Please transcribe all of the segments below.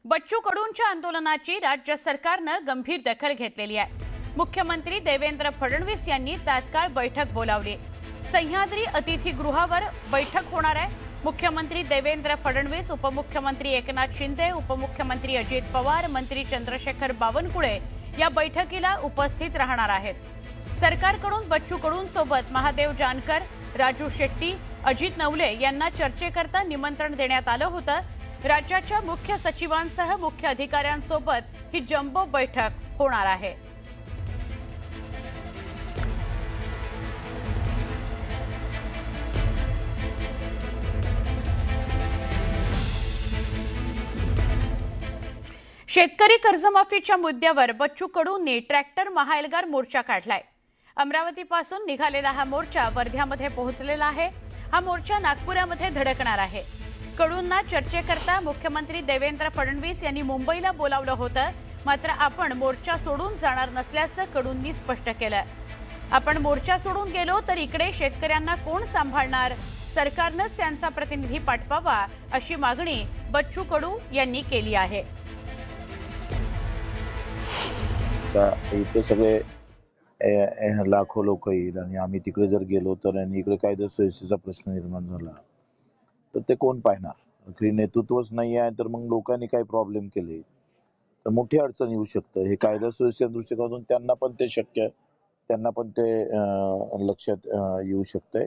बच्चू कडूंच्या आंदोलनाची राज्य सरकारनं गंभीर दखल घेतलेली आहे। मुख्यमंत्री देवेंद्र फडणवीस यांनी तात्काळ बैठक बोलावली। सह्याद्री अतिथीगृहावर बैठक होणार आहे। मुख्यमंत्री देवेंद्र फडणवीस, उपमुख्यमंत्री एकनाथ शिंदे, उपमुख्यमंत्री अजित पवार, मंत्री चंद्रशेखर बावनकुळे या बैठकीला उपस्थित राहणार आहेत। सरकारकडून बच्चू कडूंसोबत महादेव जानकर, राजू शेट्टी, अजित नवले यांना चर्चेकरता निमंत्रण देण्यात आलं होतं। राज्याच्या मुख्य सचिवांसह मुख्य अधिकाऱ्यांसोबत ही जम्बो बैठक होणार आहे। शेतकरी कर्जमाफीच्या मुद्द्यावर बच्चू कडूंनी ट्रॅक्टर महाएल्गार मोर्चा काढलाय। अमरावतीपासून निघालेला हा मोर्चा वर्ध्यामध्ये पोहोचलेला आहे। हा मोर्चा नागपुरामध्ये धडकणार आहे। कडूंना चर्चेकरता मुख्यमंत्री देवेंद्र फडणवीस यांनी मुंबईला बोलावलं होतं, मात्र आपण मोर्चा सोडून जाणार नसल्याचं कडूंनी स्पष्ट केलं। आपण मोर्चा सोडून गेलो तर इकडे शेतकऱ्यांना कोण सांभाळणार? सरकारनंच त्यांचा प्रतिनिधी पाठवावा अशी मागणी बच्चू कडू यांनी केली आहे। इथे सगळे लाखो लोक येईल आणि आम्ही तिकडे जर गेलो तर आणि इकडे कायदा सुव्यवस्थेचा प्रश्न निर्माण झाला तर ते कोण पाहणार? खरी नेतृत्वच नाही आहे तर मग लोकांनी काय प्रॉब्लेम केले तर मोठी अडचण येऊ शकतं। हे कायदा सुव्यवस्थेच्या दृष्टिकोनातून त्यांना पण ते शक्य, त्यांना पण ते लक्षात येऊ शकतंय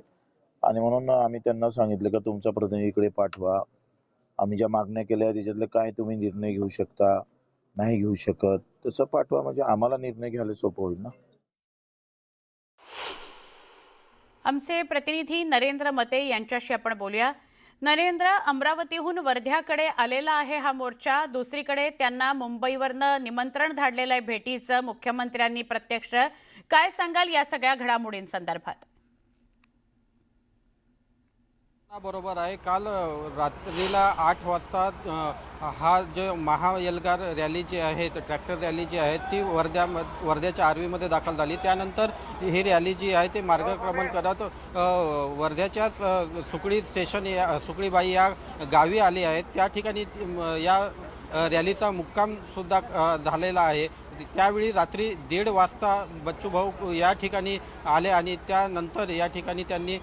आणि म्हणून आम्ही त्यांना सांगितलं की तुमचा प्रतिनिधी इकडे पाठवा। आम्ही ज्या मागण्या केल्या त्याच्यातले काय तुम्ही निर्णय घेऊ शकता, नाही घेऊ शकत तसं पाठवा, म्हणजे आम्हाला निर्णय घ्यायला सोपं होईल ना। आमचे प्रतिनिधी नरेंद्र मते यांच्याशी आपण बोलूया। नरेंद्र, अमरावतीहून वर्ध्याकडे आलेला आहे हा मोर्चा, दुसरीकडे त्यांना मुंबईवरनं निमंत्रण धाडलेलं आहे भेटीचं मुख्यमंत्र्यांनी प्रत्यक्ष। काय सांगाल या सगळ्या घडामोडींसंदर्भात? बरोबर आहे। काल रात्रीला 8 वाजता हा जो महाएल्गार रॅली जी आहे, ट्रॅक्टर रॅली जी आहे ती वर्ध्याच्या आर्वीमध्ये दाखल झाली। त्यानंतर ही रॅली जी आहे ते मार्गक्रमण करत वर्ध्याच्या सुकळी स्टेशन सुकळीबाई या गावी आली आहेत। त्या ठिकाणी या रॅलीचा मुक्काम सुद्धा झालेला आहे। त्यावेळी रात्री 1:30 वाजता बच्चू भाऊ या ठिकाणी आले आणि त्यानंतर या ठिकाणी त्यांनी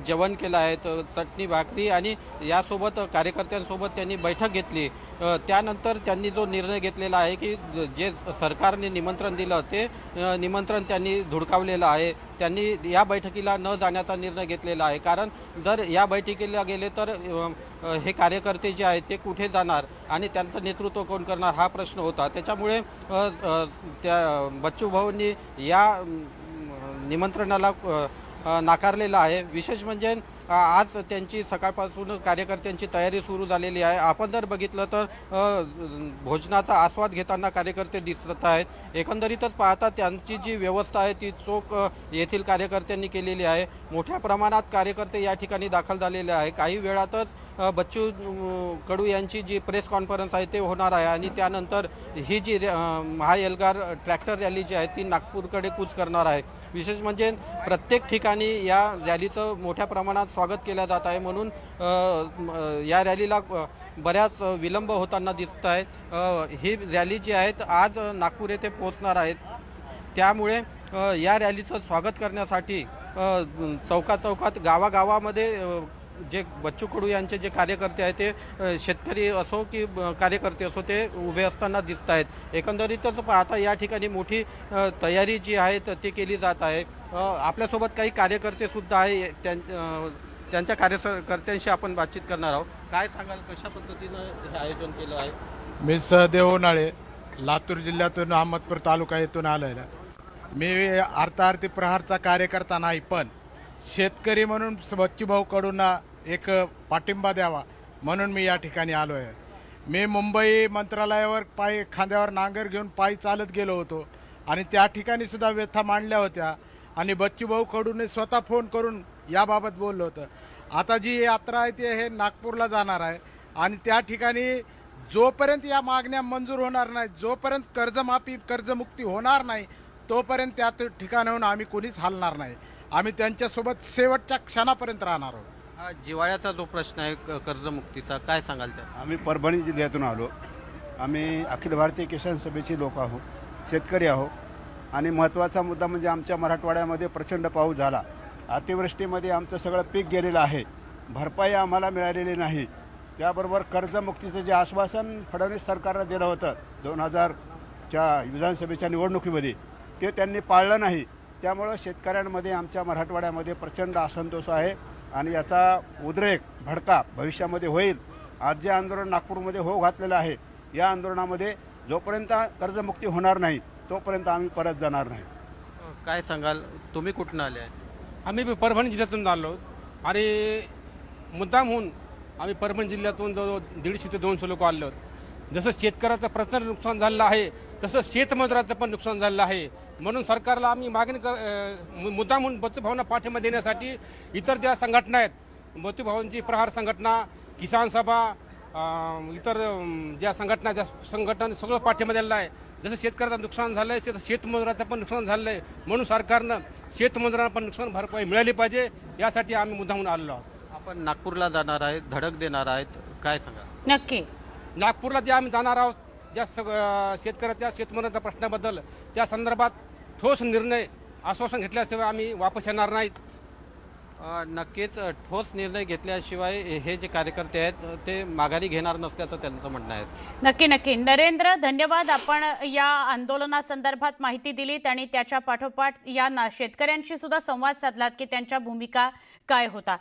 जेवण केलं आहे, चटणी भाकरी आणि यासोबत कार्यकर्त्यांसोबत त्यांनी बैठक घेतली। त्यानंतर त्यांनी जो निर्णय घेतलेला आहे की जे सरकारने निमंत्रण दिलं ते निमंत्रण त्यांनी धुडकावलेलं आहे। त्यांनी या बैठकीला न जाण्याचा निर्णय घेतलेला आहे, कारण जर या बैठकीला गेले तर हे कार्यकर्ते जे आहेत ते कुठे जाणार आणि त्यांचं नेतृत्व कोण करणार हा प्रश्न होता। त्याच्यामुळे त्या बच्चू भाऊंनी या निमंत्रणाला नाकारलेला आहे। विशेष म्हणजे आज त्यांची सकाळपासून कार्यकर्त्यांची तयारी सुरू झालेली आहे। आपण जर बघितलं तर भोजनाचा आस्वाद घेताना कार्यकर्ते दिसत आहेत। एकंदरीतच पाहता त्यांची जी व्यवस्था आहे ती चोख येथील कार्यकर्त्यांनी केलेली आहे। मोठ्या प्रमाणात कार्यकर्ते या ठिकाणी दाखल झालेले आहे। काही वेळातच बच्चू कडू यांची जी प्रेस कॉन्फरन्स आहे ते होणार आहे आणि त्यानंतर ही जी महाएल्गार ट्रॅक्टर रॅली जी आहे ती नागपूरकडे कूच करणार आहे। विशेष म्हणजे प्रत्येक ठिकाणी या रॅलीचं मोठ्या प्रमाणात स्वागत केलं जात आहे, म्हणून या रॅलीला बऱ्याच विलंब होताना दिसत आहे। ही रॅली जी आहे आज नागपूर येथे पोहोचणार आहेत, त्यामुळे या रॅलीचं स्वागत करण्यासाठी चौकात गावागावामध्ये जे बच्चू कडू यांचे जे कार्यकर्ते आहेत ते शेतकरी असो की कार्यकर्ते असो ते उभे असताना दिसत आहेत। एकंदरीतच पाहता या ठिकाणी मोठी तयारी जी आहे ती केली जात आहे। आपल्यासोबत काही कार्यकर्ते सुद्धा आहे, त्यांच्या कार्यकर्त्यांशी आपण बातचीत करणार आहोत। काय सांगाल, कशा पद्धतीनं हे आयोजन केलं आहे? मी सहदेव उन्हाळे, लातूर जिल्ह्यातून अहमदपूर तालुका येथून आलेला। मी अर्थार्थी प्रहारचा कार्यकर्ता नाही, पण शेतकरी म्हणून बच्चू भाऊ कडूंना एक पाठिंबा द्यावा म्हणून मी या ठिकाणी आलो आहे। मी मुंबई मंत्रालयावर पायी खांद्यावर नांगर घेऊन पायी चालत गेलो होतो आणि त्या ठिकाणी सुद्धा व्यथा मांडल्या होत्या आणि बच्चू भाऊ कडूने स्वतः फोन करून याबाबत बोललं होतं। आता जी यात्रा आहे ती हे नागपूरला जाणार आहे आणि त्या ठिकाणी जोपर्यंत या मागण्या मंजूर होणार नाही, जोपर्यंत कर्जमाफी कर्जमुक्ती होणार नाही, तोपर्यंत त्या ठिकाणाहून आम्ही कोणीच हलणार नाही। आम्ही त्यांच्यासोबत शेवटच्या क्षणापर्यंत राहणार आहोत। जिवाळ्याचा जो प्रश्न आहे कर्जमुक्तीचा, काय सांगाल त्या? आम्ही परभणी जिल्ह्यातून आलो आम्ही अखिल भारतीय किसान सभेचे लोक आहोत, शेतकरी आहोत आणि महत्त्वाचा मुद्दा म्हणजे आमच्या मराठवाड्यामध्ये प्रचंड पाऊस झाला. अतिवृष्टीमध्ये आमचं सगळं पीक गेलेलं आहे. भरपाई आम्हाला मिळालेली नाही. त्याबरोबर कर्जमुक्तीचं जे आश्वासन फडणवीस सरकारनं दिलं होतं 2000च्या विधानसभेच्या निवडणुकीमध्ये, ते त्यांनी पाळलं नाही. त्यामुळं शेतकऱ्यांमध्ये आमच्या मराठवाड्यामध्ये प्रचंड असंतोष आहे आणि याचा उद्रेक भडका भविष्यामध्ये होईल. आज जे आंदोलन नागपूरमध्ये घातलेलं आहे, या आंदोलनामध्ये जोपर्यंत कर्जमुक्ती होणार नाही तोपर्यंत आम्ही परत जाणार नाही. काय सांगाल, तुम्ही कुठून आले आहे? आम्ही परभणी जिल्ह्यातून आलो आणि मुद्दामहून आम्ही परभणी जिल्ह्यातून जवळ 150 ते 200 लोक आलो आहोत. जसं शेतकऱ्याचं प्रचंड नुकसान झालेलं आहे तसं शेतमजुराचं पण नुकसान झालेलं आहे. म्हणून सरकारला आम्ही मागणी मुद्दामहून बचूभावांना पाठिंबा देण्यासाठी इतर ज्या संघटना आहेत, बचूभावांची प्रहार संघटना, किसान सभा, इतर ज्या संघटनांनी सगळं पाठिंबा दिलेला आहे. जसं शेतकऱ्याचं नुकसान झालं आहे, शेतमजुराचं पण नुकसान झालं आहे. म्हणून सरकारनं शेतमजुरांना पण नुकसान भरपाई मिळाली पाहिजे, यासाठी आम्ही मुद्दामहून आलेलो आहोत. आपण नागपूरला जाणार आहेत, धडक देणार आहेत, काय सांगा? नक्की. नागपूरला जे आम्ही जाणार आहोत, ज्या शेतकऱ्याच्या शेतमजुराच्या प्रश्नाबद्दल, त्या संदर्भात ठोस निर्णय आश्वासन घेतल्याशिवाय आम्ही वापस येणार नाहीत. नक्कीच ठोस निर्णय घेतल्याशिवाय हे जे कार्यकर्ते आहेत ते माघारी घेणार नसल्याचं त्यांचं म्हणणं आहे. नक्की नक्की. नरेंद्र, धन्यवाद. आपण या आंदोलनासंदर्भात माहिती दिलीत आणि त्याच्या पाठोपाठ या शेतकऱ्यांशी सुद्धा संवाद साधलात की त्यांच्या भूमिका काय होता.